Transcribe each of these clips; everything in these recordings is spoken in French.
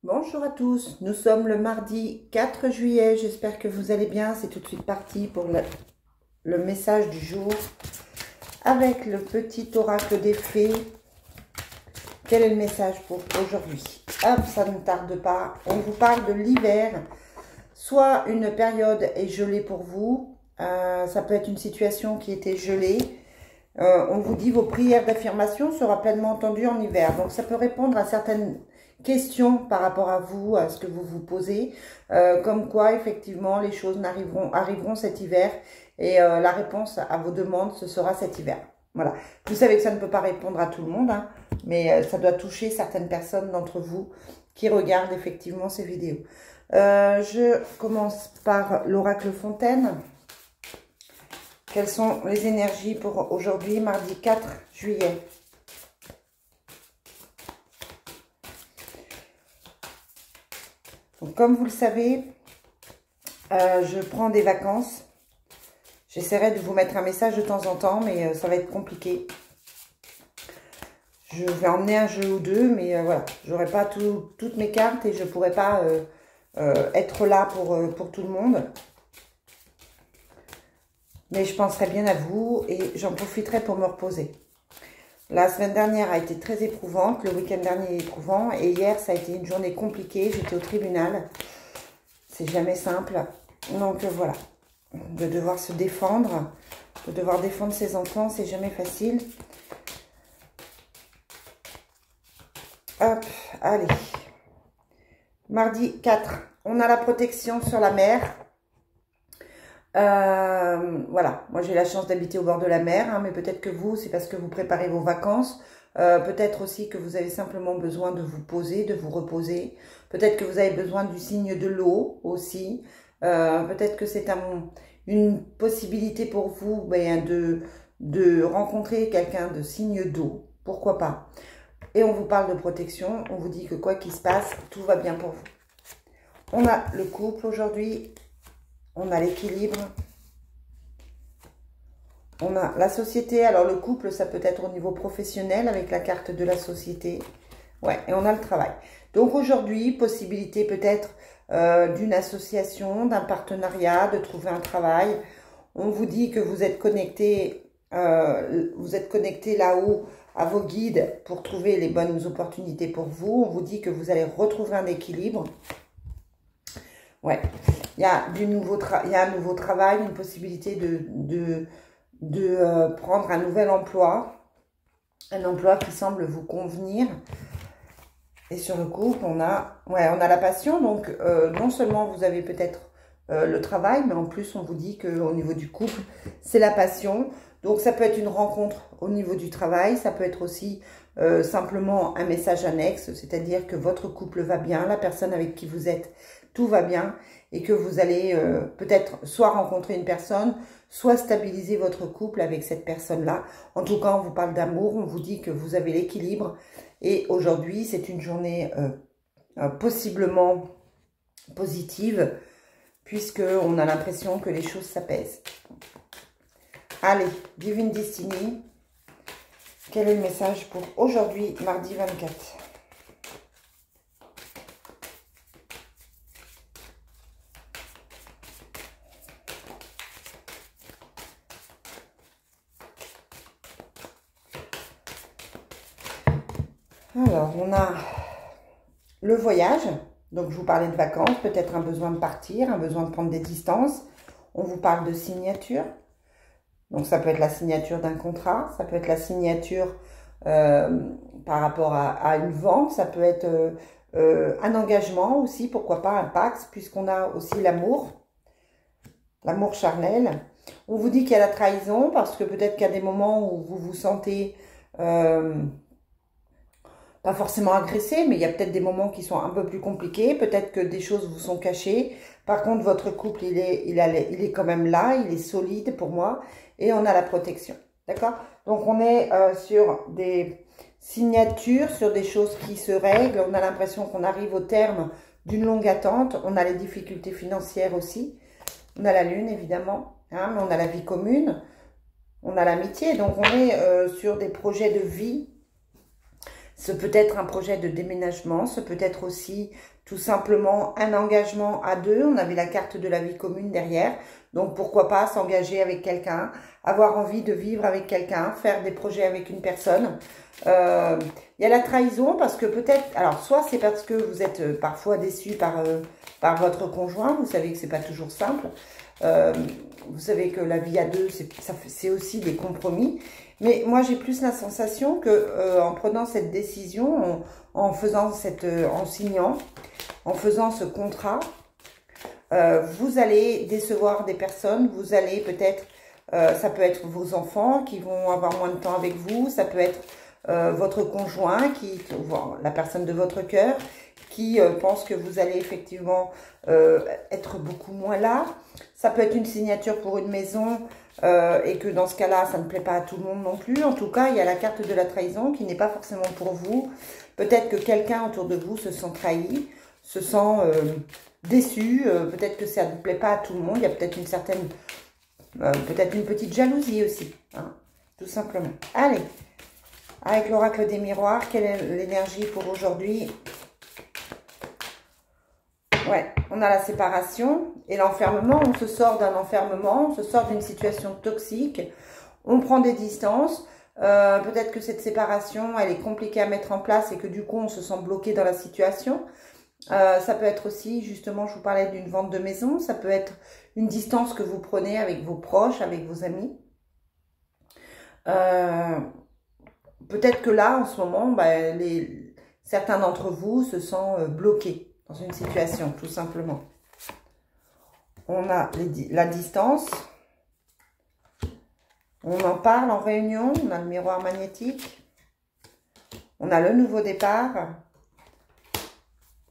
Bonjour à tous, nous sommes le mardi 4 juillet, j'espère que vous allez bien. C'est tout de suite parti pour le message du jour avec le petit oracle des fées. Quel est le message pour aujourd'hui? Hop, ça ne tarde pas, on vous parle de l'hiver. Soit une période est gelée pour vous, ça peut être une situation qui était gelée. On vous dit vos prières d'affirmation seront pleinement entendues en hiver. Donc ça peut répondre à certaines questions par rapport à vous, à ce que vous vous posez, comme quoi effectivement les choses arriveront cet hiver et la réponse à vos demandes ce sera cet hiver. Voilà. Vous savez que ça ne peut pas répondre à tout le monde, hein, mais ça doit toucher certaines personnes d'entre vous qui regardent effectivement ces vidéos. Je commence par l'oracle Fontaine. Quelles sont les énergies pour aujourd'hui, mardi 4 juillet? Donc, comme vous le savez, je prends des vacances. J'essaierai de vous mettre un message de temps en temps, mais ça va être compliqué. Je vais emmener un jeu ou deux, mais voilà, je n'aurai pas toutes mes cartes et je ne pourrai pas être là pour tout le monde. Mais je penserai bien à vous et j'en profiterai pour me reposer. La semaine dernière a été très éprouvante, le week-end dernier éprouvant, et hier ça a été une journée compliquée, j'étais au tribunal. C'est jamais simple. Donc voilà, de devoir se défendre, de devoir défendre ses enfants, c'est jamais facile. Hop, allez. Mardi 4, on a la protection sur la mer. Voilà, moi j'ai la chance d'habiter au bord de la mer, hein, mais peut-être que vous, c'est parce que vous préparez vos vacances. Peut-être aussi que vous avez simplement besoin de vous poser, de vous reposer. Peut-être que vous avez besoin du signe de l'eau aussi. Peut-être que c'est une possibilité pour vous de rencontrer quelqu'un de signe d'eau. Pourquoi pas? Et on vous parle de protection. On vous dit que quoi qu'il se passe, tout va bien pour vous. On a le couple aujourd'hui. On a l'équilibre. On a la société. Alors, le couple, ça peut être au niveau professionnel avec la carte de la société. Ouais, et on a le travail. Donc, aujourd'hui, possibilité peut-être d'une association, d'un partenariat, de trouver un travail. On vous dit que vous êtes connecté là-haut à vos guides pour trouver les bonnes opportunités pour vous. On vous dit que vous allez retrouver un équilibre. Ouais, il y a un nouveau travail, une possibilité de prendre un nouvel emploi, un emploi qui semble vous convenir. Et sur le couple, on a la passion. Donc, non seulement vous avez peut-être le travail, mais en plus, on vous dit qu'au niveau du couple, c'est la passion. Donc, ça peut être une rencontre au niveau du travail. Ça peut être aussi simplement un message annexe, c'est-à-dire que votre couple va bien, la personne avec qui vous êtes, tout va bien et que vous allez peut-être soit rencontrer une personne, soit stabiliser votre couple avec cette personne-là. En tout cas, on vous parle d'amour, on vous dit que vous avez l'équilibre. Et aujourd'hui, c'est une journée possiblement positive, puisqu'on a l'impression que les choses s'apaisent. Allez, Divine Destiny, quel est le message pour aujourd'hui, mardi 24 ? Alors, on a le voyage. Donc, je vous parlais de vacances, peut-être un besoin de partir, un besoin de prendre des distances. On vous parle de signature. Donc, ça peut être la signature d'un contrat, ça peut être la signature par rapport à une vente, ça peut être un engagement aussi, pourquoi pas un pacte, puisqu'on a aussi l'amour charnel. On vous dit qu'il y a la trahison, parce que peut-être qu'il y a des moments où vous vous sentez pas forcément agressé, mais il y a peut-être des moments qui sont un peu plus compliqués. Peut-être que des choses vous sont cachées. Par contre, votre couple, il est quand même là, il est solide pour moi. Et on a la protection. D'accord? Donc, on est sur des signatures, sur des choses qui se règlent. On a l'impression qu'on arrive au terme d'une longue attente. On a les difficultés financières aussi. On a la lune, évidemment. Hein, mais on a la vie commune. On a l'amitié. Donc, on est sur des projets de vie. Ce peut être un projet de déménagement, ce peut être aussi tout simplement un engagement à deux. On avait la carte de la vie commune derrière. Donc pourquoi pas s'engager avec quelqu'un, avoir envie de vivre avec quelqu'un, faire des projets avec une personne. Il y a la trahison parce que peut-être, alors soit c'est parce que vous êtes parfois déçu par votre conjoint, vous savez que c'est pas toujours simple. Vous savez que la vie à deux, c'est aussi des compromis. Mais moi, j'ai plus la sensation que en prenant cette décision, en signant, en faisant ce contrat, vous allez décevoir des personnes. Vous allez peut-être, ça peut être vos enfants qui vont avoir moins de temps avec vous. Ça peut être votre conjoint, la personne de votre cœur, qui pense que vous allez effectivement être beaucoup moins là. Ça peut être une signature pour une maison et que dans ce cas-là, ça ne plaît pas à tout le monde non plus. En tout cas, il y a la carte de la trahison qui n'est pas forcément pour vous. Peut-être que quelqu'un autour de vous se sent trahi, se sent déçu. Peut-être que ça ne plaît pas à tout le monde. Il y a peut-être peut-être une petite jalousie aussi, hein, tout simplement. Allez, avec l'oracle des miroirs, quelle est l'énergie pour aujourd'hui ? Ouais, on a la séparation et l'enfermement. On se sort d'un enfermement, on se sort d'une situation toxique. On prend des distances. Peut-être que cette séparation, elle est compliquée à mettre en place et que du coup, on se sent bloqué dans la situation. Ça peut être aussi, justement, je vous parlais d'une vente de maison. Ça peut être une distance que vous prenez avec vos proches, avec vos amis. Peut-être que là, en ce moment, certains d'entre vous se sentent bloqués dans une situation, tout simplement. On a la distance. On en parle en réunion. On a le miroir magnétique. On a le nouveau départ.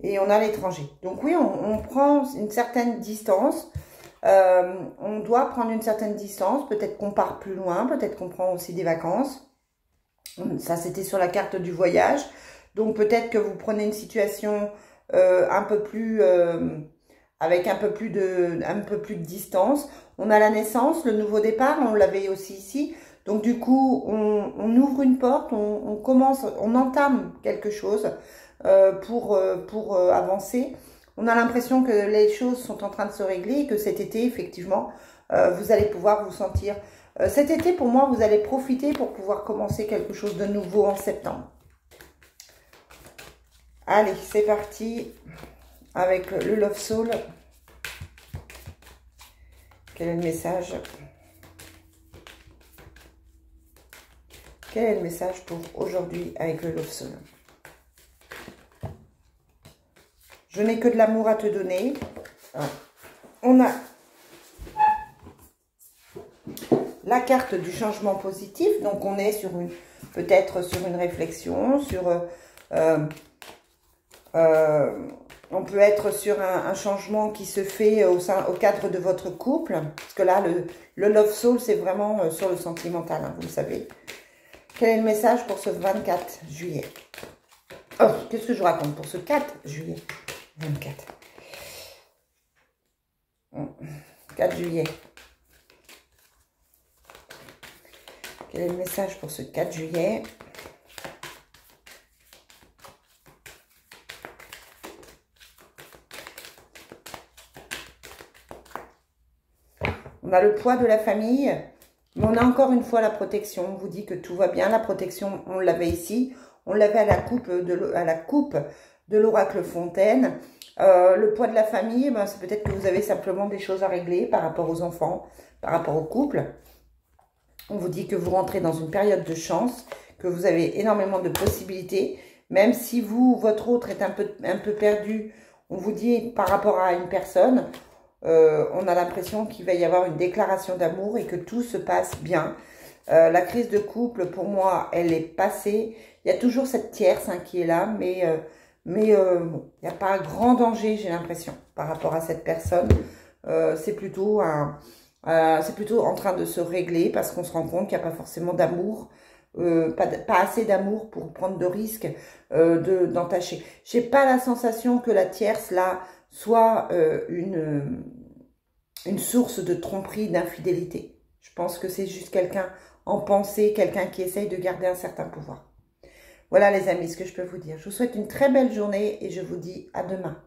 Et on a l'étranger. Donc oui, on prend une certaine distance. On doit prendre une certaine distance. Peut-être qu'on part plus loin. Peut-être qu'on prend aussi des vacances. Ça, c'était sur la carte du voyage. Donc peut-être que vous prenez une situation un peu plus avec un peu plus de distance. On a la naissance, le nouveau départ, on l'avait aussi ici. Donc du coup, on ouvre une porte, on entame quelque chose pour avancer. On a l'impression que les choses sont en train de se régler et que cet été, effectivement, vous allez pouvoir vous sentir... cet été, pour moi, vous allez profiter pour pouvoir commencer quelque chose de nouveau en septembre. Allez, c'est parti avec le Love Soul. Quel est le message? Quel est le message pour aujourd'hui avec le Love Soul? Je n'ai que de l'amour à te donner. On a la carte du changement positif. Donc, on est sur peut-être sur une réflexion, sur... on peut être sur un changement qui se fait au cadre de votre couple. Parce que là, le Love Soul, c'est vraiment sur le sentimental, hein, vous le savez. Quel est le message pour ce 24 juillet? Oh, qu'est-ce que je raconte pour ce 4 juillet 24. 4 juillet. Quel est le message pour ce 4 juillet? On a le poids de la famille, mais on a encore une fois la protection. On vous dit que tout va bien. La protection, on l'avait ici. On l'avait à la coupe de l'oracle Fontaine. Le poids de la famille, c'est peut-être que vous avez simplement des choses à régler par rapport aux enfants, par rapport au couple. On vous dit que vous rentrez dans une période de chance, que vous avez énormément de possibilités. Même si votre autre est un peu perdu, on vous dit par rapport à une personne... on a l'impression qu'il va y avoir une déclaration d'amour et que tout se passe bien. La crise de couple, pour moi, elle est passée. Il y a toujours cette tierce qui est là, mais bon, il n'y a pas un grand danger, j'ai l'impression, par rapport à cette personne. C'est plutôt en train de se régler parce qu'on se rend compte qu'il n'y a pas forcément d'amour. Pas assez d'amour pour prendre de risques d'entacher. J'ai pas la sensation que la tierce, là, soit une source de tromperie, d'infidélité. Je pense que c'est juste quelqu'un en pensée, quelqu'un qui essaye de garder un certain pouvoir. Voilà les amis, ce que je peux vous dire. Je vous souhaite une très belle journée et je vous dis à demain.